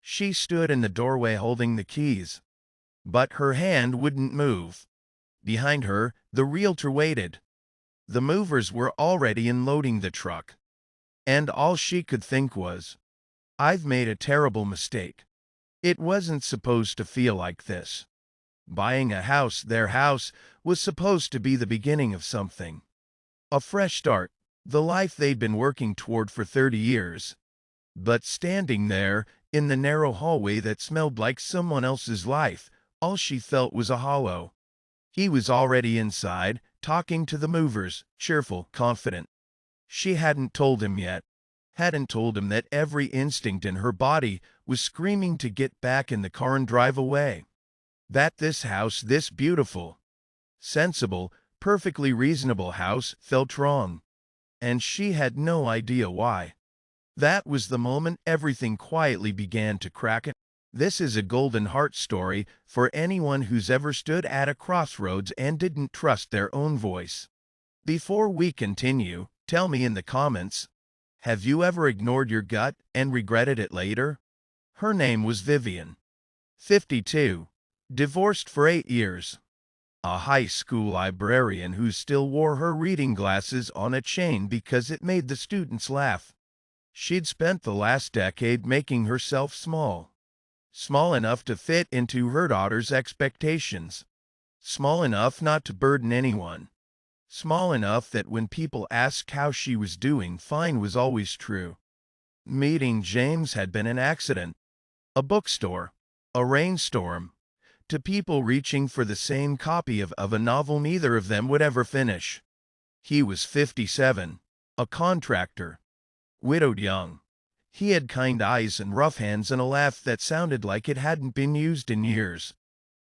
She stood in the doorway holding the keys, but her hand wouldn't move. Behind her, the realtor waited. The movers were already unloading the truck, and all she could think was, I've made a terrible mistake. It wasn't supposed to feel like this. Buying a house, their house, was supposed to be the beginning of something. A fresh start, the life they'd been working toward for 30 years. But standing there, in the narrow hallway that smelled like someone else's life, all she felt was a hollow. He was already inside, talking to the movers, cheerful, confident. She hadn't told him yet. Hadn't told him that every instinct in her body was screaming to get back in the car and drive away. That this house, this beautiful, sensible, perfectly reasonable house, felt wrong. And she had no idea why. That was the moment everything quietly began to crack. This is a golden heart story for anyone who's ever stood at a crossroads and didn't trust their own voice. Before we continue, tell me in the comments, have you ever ignored your gut and regretted it later? Her name was Vivian. 52. Divorced for 8 years. A high school librarian who still wore her reading glasses on a chain because it made the students laugh. She'd spent the last decade making herself small. Small enough to fit into her daughter's expectations. Small enough not to burden anyone. Small enough that when people asked how she was doing, fine was always true. Meeting James had been an accident. A bookstore. A rainstorm. To people reaching for the same copy of a novel neither of them would ever finish. He was 57. A contractor. Widowed young. He had kind eyes and rough hands and a laugh that sounded like it hadn't been used in years.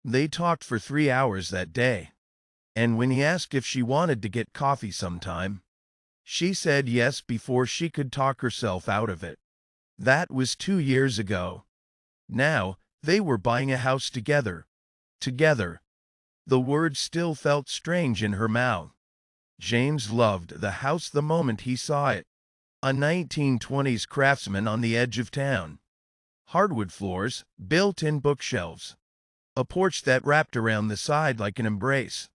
They talked for 3 hours that day. And when he asked if she wanted to get coffee sometime, she said yes before she could talk herself out of it. That was 2 years ago. Now, they were buying a house together. Together. The words still felt strange in her mouth. James loved the house the moment he saw it. A 1920s craftsman on the edge of town. Hardwood floors, built-in bookshelves. A porch that wrapped around the side like an embrace.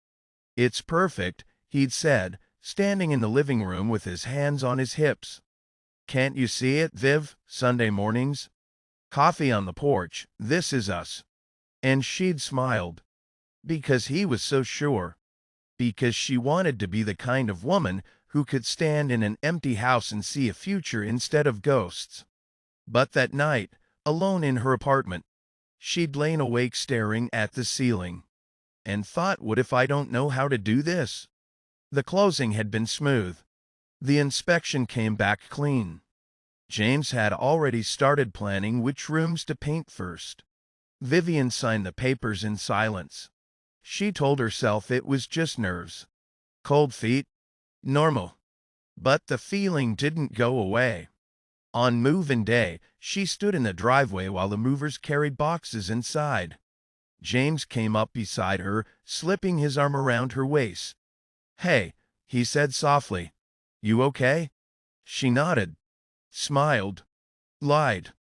It's perfect, he'd said, standing in the living room with his hands on his hips. Can't you see it, Viv? Sunday mornings? Coffee on the porch, this is us. And she'd smiled. Because he was so sure. Because she wanted to be the kind of woman who could stand in an empty house and see a future instead of ghosts. But that night, alone in her apartment, she'd lain awake staring at the ceiling. And thought, what if I don't know how to do this? The closing had been smooth. The inspection came back clean. James had already started planning which rooms to paint first. Vivian signed the papers in silence. She told herself it was just nerves. Cold feet. Normal. But the feeling didn't go away. On move-in day, she stood in the driveway while the movers carried boxes inside. James came up beside her, slipping his arm around her waist. Hey, he said softly. You okay? She nodded. Smiled. Lied.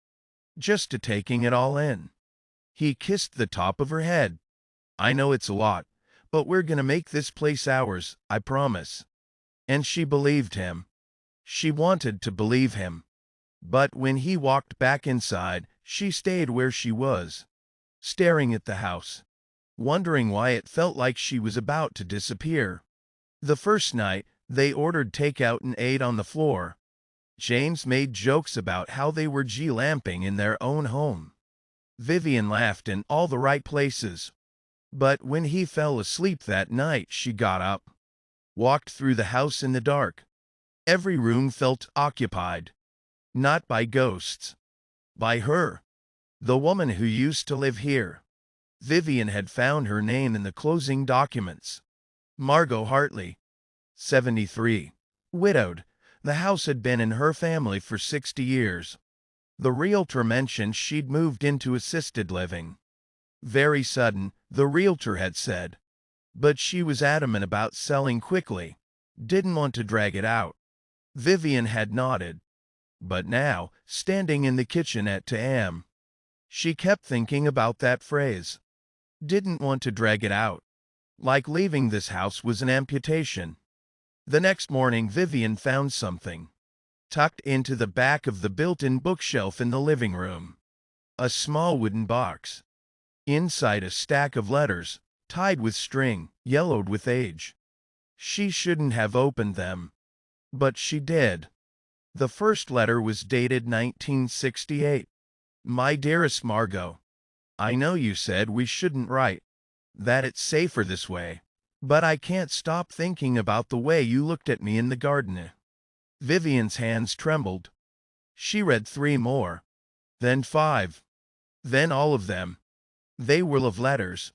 Just to taking it all in. He kissed the top of her head. I know it's a lot, but we're gonna make this place ours, I promise. And she believed him. She wanted to believe him. But when he walked back inside, she stayed where she was, staring at the house, wondering why it felt like she was about to disappear. The first night, they ordered takeout and ate on the floor. James made jokes about how they were glamping in their own home. Vivian laughed in all the right places. But when he fell asleep that night, she got up, walked through the house in the dark. Every room felt occupied. Not by ghosts. By her. The woman who used to live here. Vivian had found her name in the closing documents. Margot Hartley. 73. Widowed. The house had been in her family for 60 years. The realtor mentioned she'd moved into assisted living. Very sudden, the realtor had said. But she was adamant about selling quickly. Didn't want to drag it out. Vivian had nodded. But now, standing in the kitchen at 2 a.m., She kept thinking about that phrase. Didn't want to drag it out. Like leaving this house was an amputation. The next morning Vivian found something tucked into the back of the built-in bookshelf in the living room. A small wooden box. Inside a stack of letters, tied with string, yellowed with age. She shouldn't have opened them. But she did. The first letter was dated 1968. My dearest Margot, I know you said we shouldn't write, that it's safer this way. But I can't stop thinking about the way you looked at me in the garden. Vivian's hands trembled. She read 3 more. Then 5. Then all of them. They were love letters.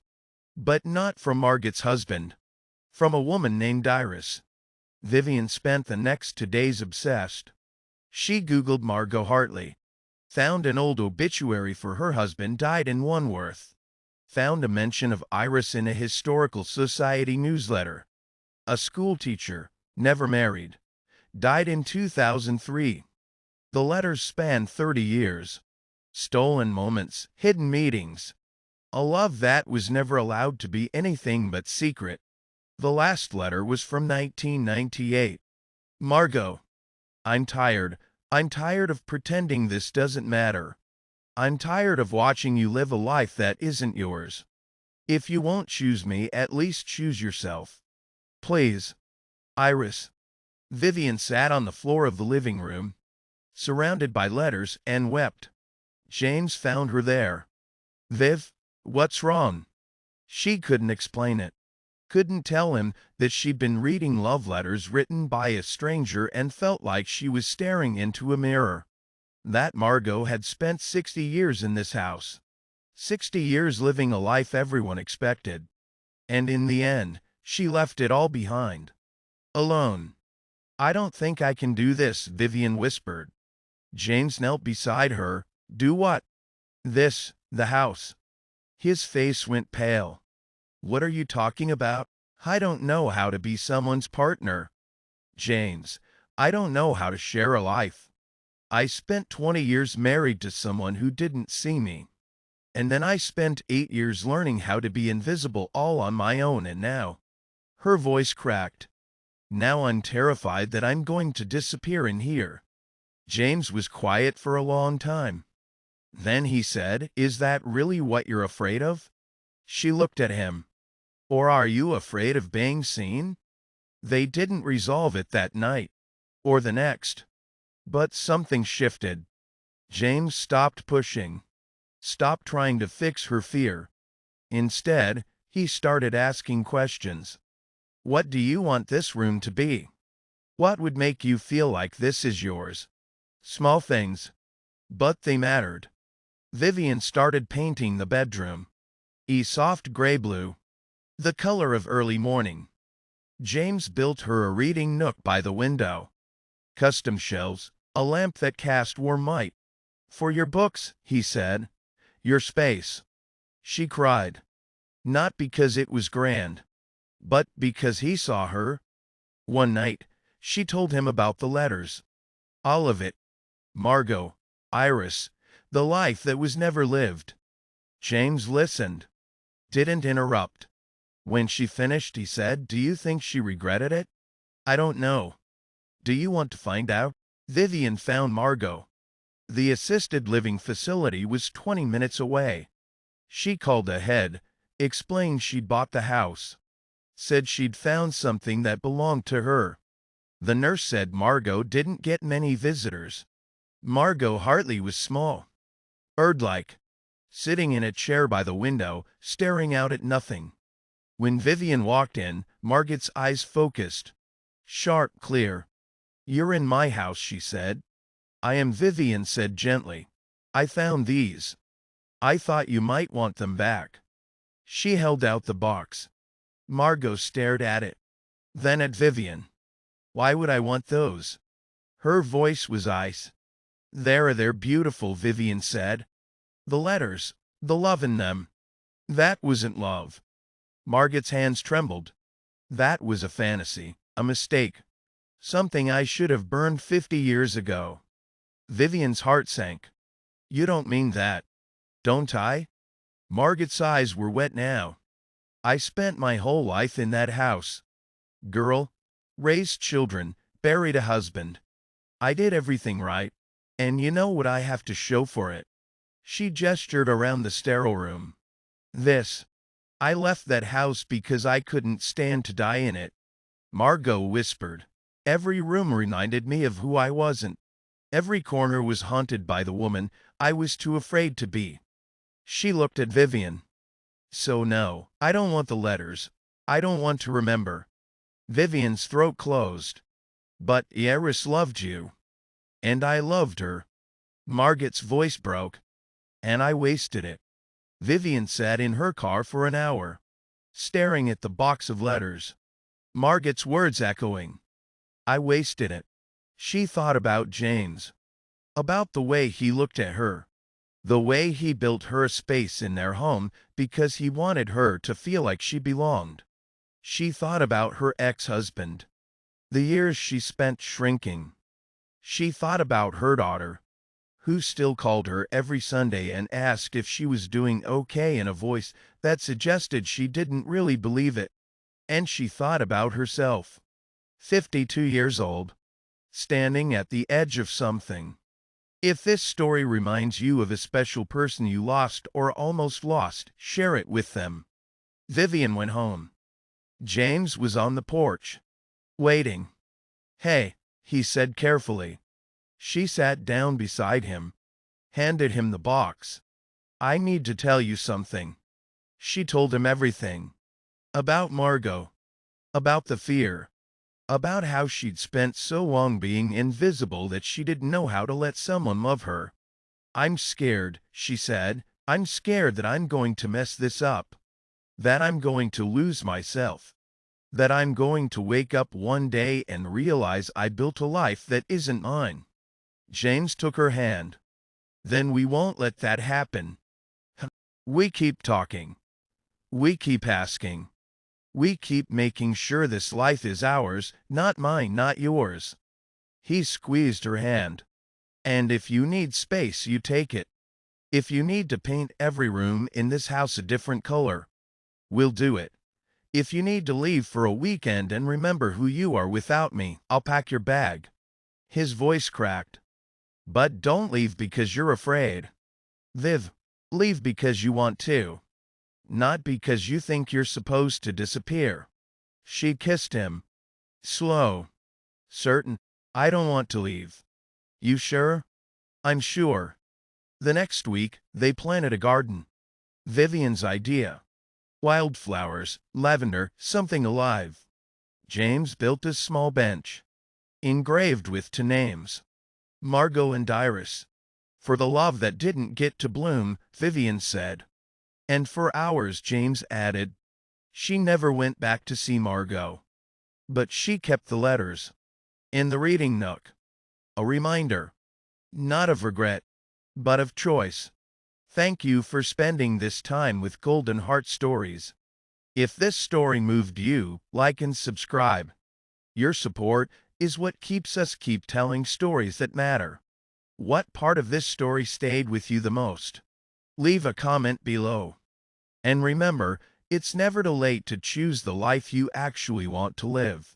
But not from Margot's husband. From a woman named Iris. Vivian spent the next 2 days obsessed. She Googled Margot Hartley. Found an old obituary for her husband died in Wanworth. Found a mention of Iris in a historical society newsletter. A schoolteacher, never married. Died in 2003. The letters spanned 30 years. Stolen moments, hidden meetings. A love that was never allowed to be anything but secret. The last letter was from 1998. Margot, I'm tired. I'm tired of pretending this doesn't matter. I'm tired of watching you live a life that isn't yours. If you won't choose me, at least choose yourself. Please. Iris. Vivian sat on the floor of the living room, surrounded by letters, and wept. James found her there. Viv, what's wrong? She couldn't explain it. Couldn't tell him that she'd been reading love letters written by a stranger and felt like she was staring into a mirror. That Margot had spent 60 years in this house. 60 years living a life everyone expected. And in the end, she left it all behind. Alone. I don't think I can do this, Vivian whispered. James knelt beside her. Do what? This, the house. His face went pale. What are you talking about? I don't know how to be someone's partner. James, I don't know how to share a life. I spent 20 years married to someone who didn't see me. And then I spent 8 years learning how to be invisible all on my own, and now. Her voice cracked. Now I'm terrified that I'm going to disappear in here. James was quiet for a long time. Then he said, Is that really what you're afraid of? She looked at him. Or are you afraid of being seen? They didn't resolve it that night. Or the next. But something shifted. James stopped pushing. Stopped trying to fix her fear. Instead, he started asking questions. What do you want this room to be? What would make you feel like this is yours? Small things. But they mattered. Vivian started painting the bedroom. A soft gray-blue. The color of early morning. James built her a reading nook by the window. Custom shelves, a lamp that cast warm light. For your books, he said. Your space. She cried. Not because it was grand, but because he saw her. One night, she told him about the letters. All of it. Margot, Iris, the life that was never lived. James listened. Didn't interrupt. When she finished, he said, Do you think she regretted it? I don't know. Do you want to find out? Vivian found Margot. The assisted living facility was 20 minutes away. She called ahead, explained she'd bought the house. Said she'd found something that belonged to her. The nurse said Margot didn't get many visitors. Margot Hartley was small. Bird-like. Sitting in a chair by the window, staring out at nothing. When Vivian walked in, Margot's eyes focused. Sharp, clear. You're in my house, she said. I am, Vivian said gently. I found these. I thought you might want them back. She held out the box. Margot stared at it. Then at Vivian. Why would I want those? Her voice was ice. They're beautiful, Vivian said. The letters, the love in them. That wasn't love. Margot's hands trembled. That was a fantasy, a mistake. Something I should have burned 50 years ago. Vivian's heart sank. You don't mean that. Don't I? Margaret's eyes were wet now. I spent my whole life in that house. Girl, raised children, buried a husband. I did everything right. And you know what I have to show for it? She gestured around the sterile room. This. I left that house because I couldn't stand to die in it. Margot whispered. Every room reminded me of who I wasn't. Every corner was haunted by the woman I was too afraid to be. She looked at Vivian. So no, I don't want the letters. I don't want to remember. Vivian's throat closed. But Iris loved you. And I loved her. Margaret's voice broke. And I wasted it. Vivian sat in her car for an hour, staring at the box of letters. Margaret's words echoing. I wasted it. She thought about James. About the way he looked at her. The way he built her a space in their home because he wanted her to feel like she belonged. She thought about her ex-husband. The years she spent shrinking. She thought about her daughter, who still called her every Sunday and asked if she was doing okay in a voice that suggested she didn't really believe it. And she thought about herself, 52 years old, standing at the edge of something. If this story reminds you of a special person you lost or almost lost, share it with them. Vivian went home. James was on the porch, waiting. Hey, he said carefully. She sat down beside him, handed him the box. I need to tell you something. She told him everything. About Margot. About the fear. About how she'd spent so long being invisible that she didn't know how to let someone love her. I'm scared, she said. I'm scared that I'm going to mess this up. That I'm going to lose myself. That I'm going to wake up one day and realize I built a life that isn't mine. James took her hand. Then we won't let that happen. We keep talking. We keep asking. We keep making sure this life is ours, not mine, not yours. He squeezed her hand. And if you need space, you take it. If you need to paint every room in this house a different color, we'll do it. If you need to leave for a weekend and remember who you are without me, I'll pack your bag. His voice cracked. But don't leave because you're afraid. Viv, leave because you want to. Not because you think you're supposed to disappear. She kissed him. Slow. Certain. I don't want to leave. You sure? I'm sure. The next week, they planted a garden. Vivian's idea. Wildflowers, lavender, something alive. James built a small bench, engraved with two names. Margot and Iris. For the love that didn't get to bloom, Vivian said. And for hours, James added. She never went back to see Margot. But she kept the letters. In the reading nook. A reminder. Not of regret, but of choice. Thank you for spending this time with Golden Heart Stories. If this story moved you, like and subscribe. Your support is what keeps us keep telling stories that matter. What part of this story stayed with you the most? Leave a comment below. And remember, it's never too late to choose the life you actually want to live.